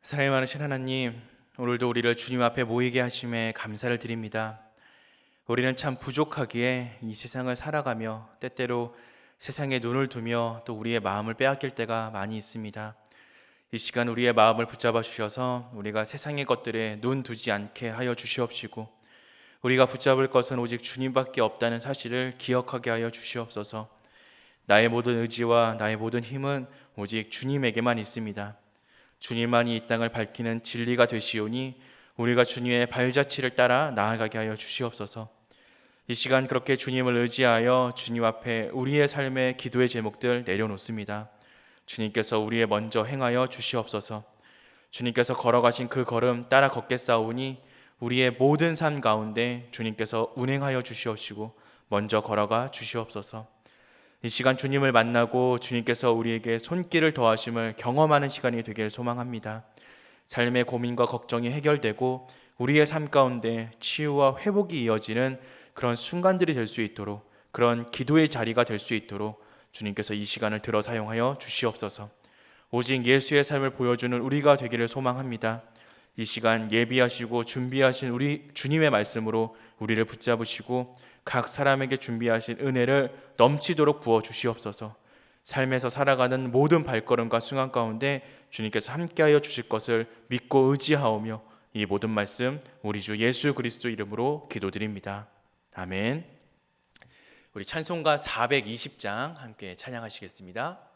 사랑이 많으신 하나님, 오늘도 우리를 주님 앞에 모이게 하심에 감사를 드립니다. 우리는 참 부족하기에 이 세상을 살아가며 때때로 세상에 눈을 두며 또 우리의 마음을 빼앗길 때가 많이 있습니다. 이 시간 우리의 마음을 붙잡아 주셔서 우리가 세상의 것들에 눈 두지 않게 하여 주시옵시고, 우리가 붙잡을 것은 오직 주님밖에 없다는 사실을 기억하게 하여 주시옵소서. 나의 모든 의지와 나의 모든 힘은 오직 주님에게만 있습니다. 주님만이 이 땅을 밝히는 진리가 되시오니 우리가 주님의 발자취를 따라 나아가게 하여 주시옵소서. 이 시간 그렇게 주님을 의지하여 주님 앞에 우리의 삶의 기도의 제목들 내려놓습니다. 주님께서 우리의 먼저 행하여 주시옵소서. 주님께서 걸어가신 그 걸음 따라 걷겠사오니 우리의 모든 삶 가운데 주님께서 운행하여 주시옵시고 먼저 걸어가 주시옵소서. 이 시간 주님을 만나고 주님께서 우리에게 손길을 더하심을 경험하는 시간이 되기를 소망합니다. 삶의 고민과 걱정이 해결되고 우리의 삶 가운데 치유와 회복이 이어지는 그런 순간들이 될 수 있도록, 그런 기도의 자리가 될 수 있도록 주님께서 이 시간을 들어 사용하여 주시옵소서. 오직 예수의 삶을 보여주는 우리가 되기를 소망합니다. 이 시간 예비하시고 준비하신 우리 주님의 말씀으로 우리를 붙잡으시고 각 사람에게 준비하신 은혜를 넘치도록 부어 주시옵소서. 삶에서 살아가는 모든 발걸음과 순간 가운데 주님께서 함께하여 주실 것을 믿고 의지하오며 이 모든 말씀 우리 주 예수 그리스도 이름으로 기도드립니다. 아멘. 우리 찬송가 420장 함께 찬양하시겠습니다.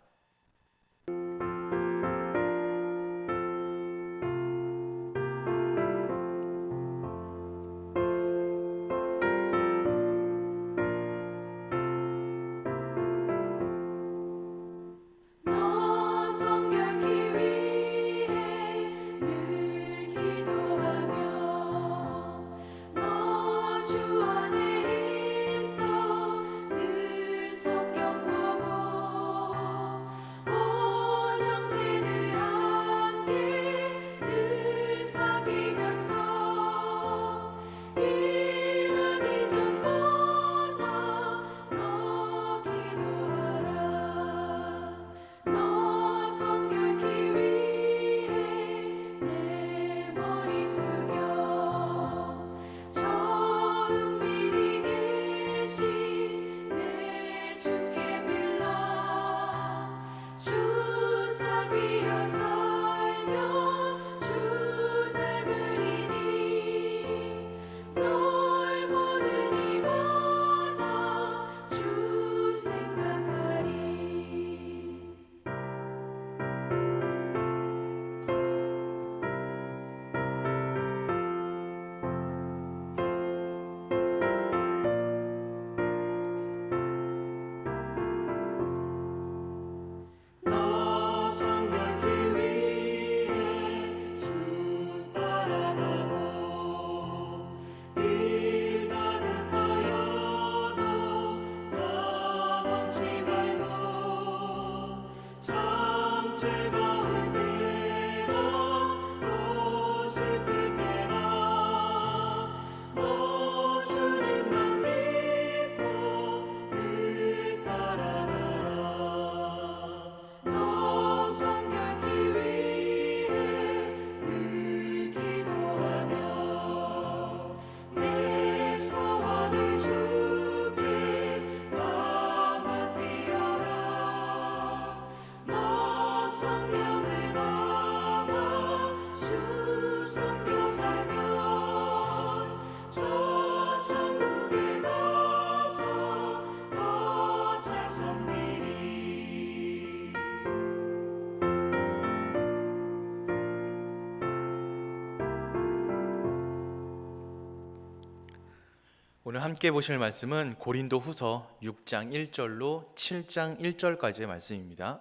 오늘 함께 보실 말씀은 고린도후서 6장 1절로 7장 1절까지의 말씀입니다.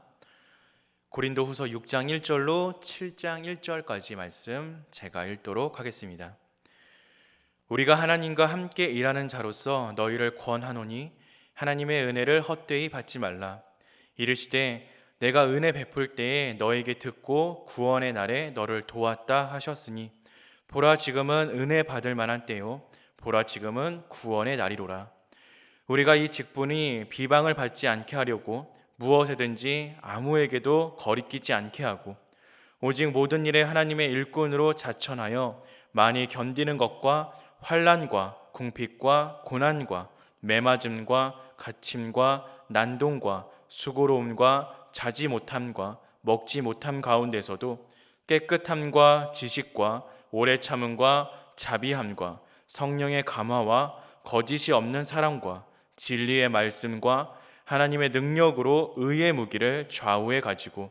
고린도후서 6장 1절로 7장 1절까지 말씀 제가 읽도록 하겠습니다. 우리가 하나님과 함께 일하는 자로서 너희를 권하노니 하나님의 은혜를 헛되이 받지 말라. 이르시되 내가 은혜 베풀 때에 너에게 듣고 구원의 날에 너를 도왔다 하셨으니 보라 지금은 은혜 받을 만한 때요 보라 지금은 구원의 날이로라. 우리가 이 직분이 비방을 받지 않게 하려고 무엇에든지 아무에게도 거리끼지 않게 하고 오직 모든 일에 하나님의 일꾼으로 자천하여 많이 견디는 것과 환난과 궁핍과 고난과 매맞음과 갇힘과 난동과 수고로움과 자지 못함과 먹지 못함 가운데서도 깨끗함과 지식과 오래 참음과 자비함과 성령의 감화와 거짓이 없는 사랑과 진리의 말씀과 하나님의 능력으로 의의 무기를 좌우에 가지고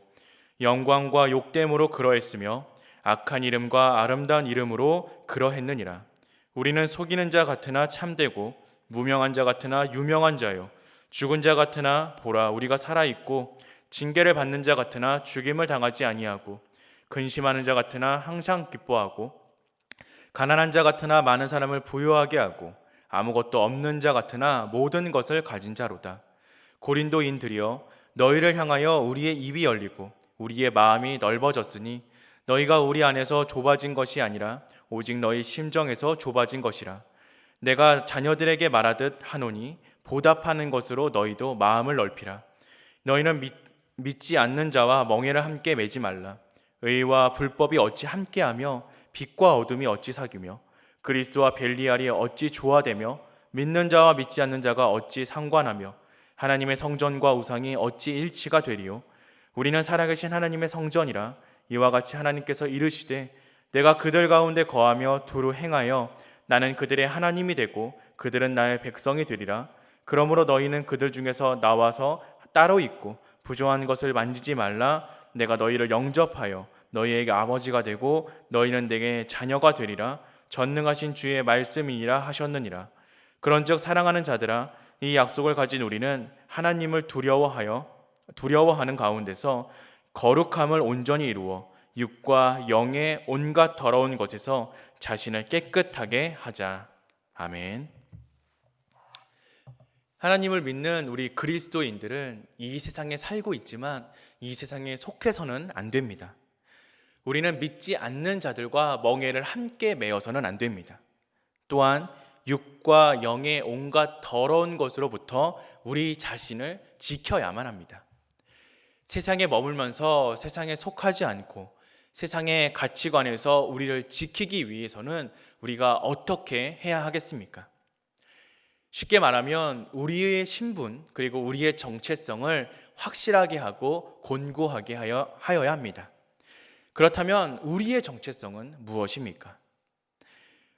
영광과 욕됨으로 그러했으며 악한 이름과 아름다운 이름으로 그러했느니라. 우리는 속이는 자 같으나 참되고 무명한 자 같으나 유명한 자요 죽은 자 같으나 보라 우리가 살아있고 징계를 받는 자 같으나 죽임을 당하지 아니하고 근심하는 자 같으나 항상 기뻐하고 가난한 자 같으나 많은 사람을 부유하게 하고 아무것도 없는 자 같으나 모든 것을 가진 자로다. 고린도인들이여 너희를 향하여 우리의 입이 열리고 우리의 마음이 넓어졌으니 너희가 우리 안에서 좁아진 것이 아니라 오직 너희 심정에서 좁아진 것이라. 내가 자녀들에게 말하듯 하노니 보답하는 것으로 너희도 마음을 넓히라. 너희는 믿지 않는 자와 멍에를 함께 매지 말라. 의와 불법이 어찌 함께하며 빛과 어둠이 어찌 사귀며 그리스도와 벨리알이 어찌 조화되며 믿는 자와 믿지 않는 자가 어찌 상관하며 하나님의 성전과 우상이 어찌 일치가 되리요. 우리는 살아계신 하나님의 성전이라. 이와 같이 하나님께서 이르시되 내가 그들 가운데 거하며 두루 행하여 나는 그들의 하나님이 되고 그들은 나의 백성이 되리라. 그러므로 너희는 그들 중에서 나와서 따로 있고 부정한 것을 만지지 말라. 내가 너희를 영접하여 너희에게 아버지가 되고 너희는 내게 자녀가 되리라. 전능하신 주의 말씀이니라 하셨느니라. 그런즉 사랑하는 자들아 이 약속을 가진 우리는 하나님을 두려워하는 가운데서 거룩함을 온전히 이루어 육과 영의 온갖 더러운 것에서 자신을 깨끗하게 하자. 아멘. 하나님을 믿는 우리 그리스도인들은 이 세상에 살고 있지만 이 세상에 속해서는 안 됩니다. 우리는 믿지 않는 자들과 멍에를 함께 매어서는 안 됩니다. 또한 육과 영의 온갖 더러운 것으로부터 우리 자신을 지켜야만 합니다. 세상에 머물면서 세상에 속하지 않고 세상의 가치관에서 우리를 지키기 위해서는 우리가 어떻게 해야 하겠습니까? 쉽게 말하면 우리의 신분 그리고 우리의 정체성을 확실하게 하고 곤고하게 하여야 합니다. 그렇다면 우리의 정체성은 무엇입니까?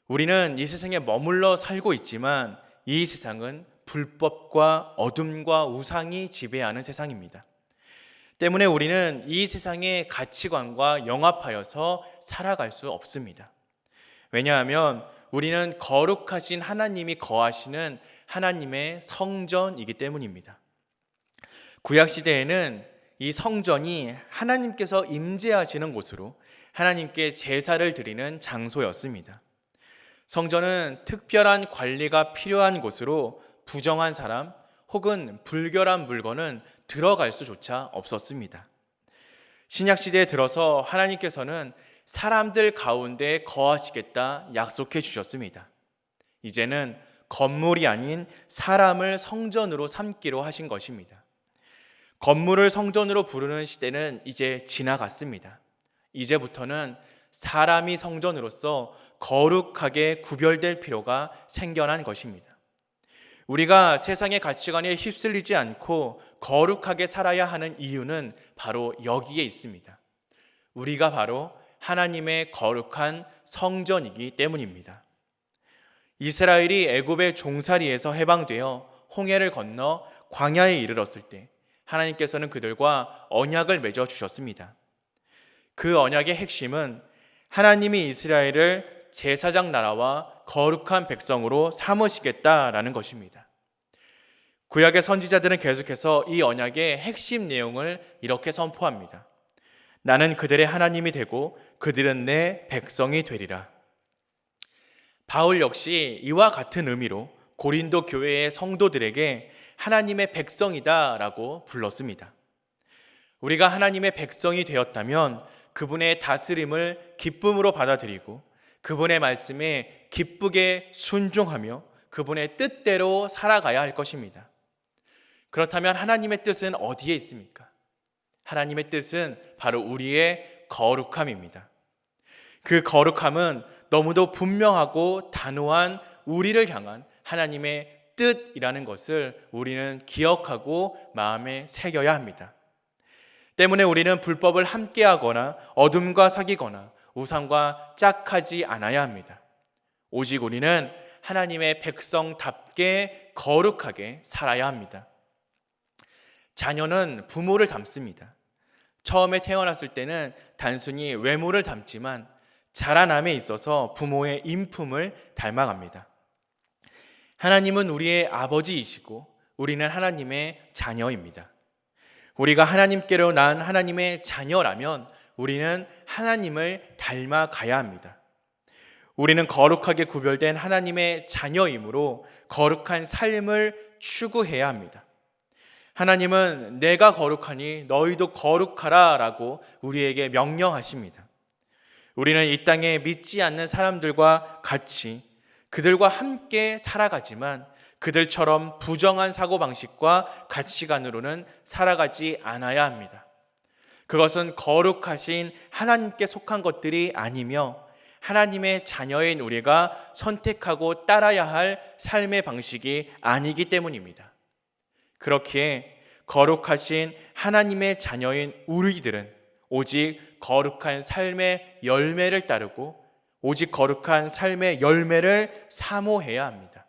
우리는 이 세상에 머물러 살고 있지만 이 세상은 불법과 어둠과 우상이 지배하는 세상입니다. 때문에 우리는 이 세상의 가치관과 영합하여서 살아갈 수 없습니다. 왜냐하면 우리는 거룩하신 하나님이 거하시는 하나님의 성전이기 때문입니다. 구약시대에는 이 성전이 하나님께서 임재하시는 곳으로 하나님께 제사를 드리는 장소였습니다. 성전은 특별한 관리가 필요한 곳으로 부정한 사람 혹은 불결한 물건은 들어갈 수조차 없었습니다. 신약시대에 들어서 하나님께서는 사람들 가운데 거하시겠다 약속해 주셨습니다. 이제는 건물이 아닌 사람을 성전으로 삼기로 하신 것입니다. 건물을 성전으로 부르는 시대는 이제 지나갔습니다. 이제부터는 사람이 성전으로서 거룩하게 구별될 필요가 생겨난 것입니다. 우리가 세상의 가치관에 휩쓸리지 않고 거룩하게 살아야 하는 이유는 바로 여기에 있습니다. 우리가 바로 하나님의 거룩한 성전이기 때문입니다. 이스라엘이 애굽의 종살이에서 해방되어 홍해를 건너 광야에 이르렀을 때 하나님께서는 그들과 언약을 맺어 주셨습니다. 그 언약의 핵심은 하나님이 이스라엘을 제사장 나라와 거룩한 백성으로 삼으시겠다라는 것입니다. 구약의 선지자들은 계속해서 이 언약의 핵심 내용을 이렇게 선포합니다. 나는 그들의 하나님이 되고 그들은 내 백성이 되리라. 바울 역시 이와 같은 의미로 고린도 교회의 성도들에게 하나님의 백성이다라고 불렀습니다. 우리가 하나님의 백성이 되었다면 그분의 다스림을 기쁨으로 받아들이고 그분의 말씀에 기쁘게 순종하며 그분의 뜻대로 살아가야 할 것입니다. 그렇다면 하나님의 뜻은 어디에 있습니까? 하나님의 뜻은 바로 우리의 거룩함입니다. 그 거룩함은 너무도 분명하고 단호한 우리를 향한 하나님의 뜻이라는 것을 우리는 기억하고 마음에 새겨야 합니다. 때문에 우리는 불법을 함께하거나 어둠과 사귀거나 우상과 짝하지 않아야 합니다. 오직 우리는 하나님의 백성답게 거룩하게 살아야 합니다. 자녀는 부모를 닮습니다. 처음에 태어났을 때는 단순히 외모를 닮지만 자라남에 있어서 부모의 인품을 닮아갑니다. 하나님은 우리의 아버지이시고 우리는 하나님의 자녀입니다. 우리가 하나님께로 난 하나님의 자녀라면 우리는 하나님을 닮아가야 합니다. 우리는 거룩하게 구별된 하나님의 자녀이므로 거룩한 삶을 추구해야 합니다. 하나님은 내가 거룩하니 너희도 거룩하라 라고 우리에게 명령하십니다. 우리는 이 땅에 믿지 않는 사람들과 같이 그들과 함께 살아가지만 그들처럼 부정한 사고방식과 가치관으로는 살아가지 않아야 합니다. 그것은 거룩하신 하나님께 속한 것들이 아니며 하나님의 자녀인 우리가 선택하고 따라야 할 삶의 방식이 아니기 때문입니다. 그렇기에 거룩하신 하나님의 자녀인 우리들은 오직 거룩한 삶의 열매를 따르고 오직 거룩한 삶의 열매를 사모해야 합니다.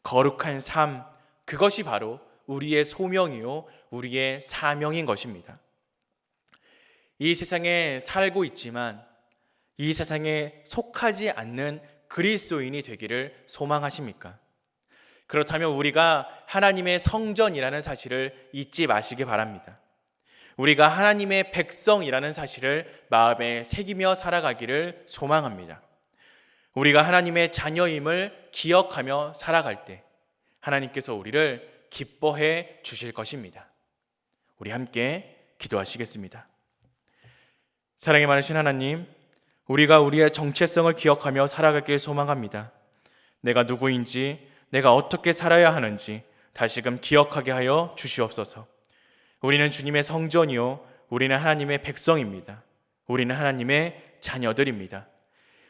거룩한 삶, 그것이 바로 우리의 소명이요 우리의 사명인 것입니다. 이 세상에 살고 있지만 이 세상에 속하지 않는 그리스도인이 되기를 소망하십니까? 그렇다면 우리가 하나님의 성전이라는 사실을 잊지 마시기 바랍니다. 우리가 하나님의 백성이라는 사실을 마음에 새기며 살아가기를 소망합니다. 우리가 하나님의 자녀임을 기억하며 살아갈 때 하나님께서 우리를 기뻐해 주실 것입니다. 우리 함께 기도하시겠습니다. 사랑이 많으신 하나님, 우리가 우리의 정체성을 기억하며 살아가길 소망합니다. 내가 누구인지, 내가 어떻게 살아야 하는지 다시금 기억하게 하여 주시옵소서. 우리는 주님의 성전이요 우리는 하나님의 백성입니다. 우리는 하나님의 자녀들입니다.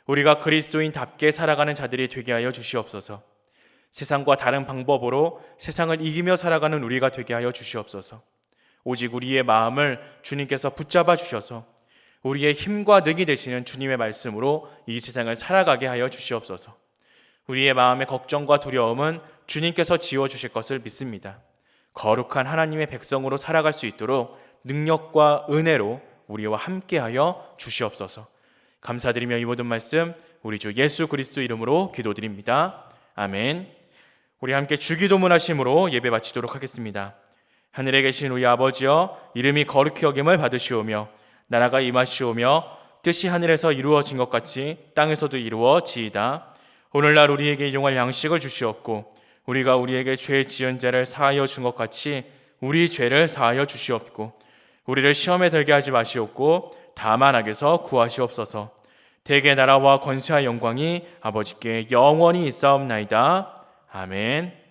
우리가 그리스도인답게 살아가는 자들이 되게 하여 주시옵소서. 세상과 다른 방법으로 세상을 이기며 살아가는 우리가 되게 하여 주시옵소서. 오직 우리의 마음을 주님께서 붙잡아 주셔서 우리의 힘과 늑이 되시는 주님의 말씀으로 이 세상을 살아가게 하여 주시옵소서. 우리의 마음의 걱정과 두려움은 주님께서 지워주실 것을 믿습니다. 거룩한 하나님의 백성으로 살아갈 수 있도록 능력과 은혜로 우리와 함께하여 주시옵소서. 감사드리며 이 모든 말씀 우리 주 예수 그리스도 이름으로 기도드립니다. 아멘. 우리 함께 주기도문 하심으로 예배 바치도록 하겠습니다. 하늘에 계신 우리 아버지여, 이름이 거룩히 여김을 받으시오며 나라가 임하시오며 뜻이 하늘에서 이루어진 것 같이 땅에서도 이루어지이다. 오늘날 우리에게 일용할 양식을 주시옵고 우리가 우리에게 죄 지은 자를 사하여 준 것 같이 우리 죄를 사하여 주시옵고 우리를 시험에 들게 하지 마시옵고 다만 악에서 구하시옵소서. 대개 나라와 권세와 영광이 아버지께 영원히 있사옵나이다. 아멘.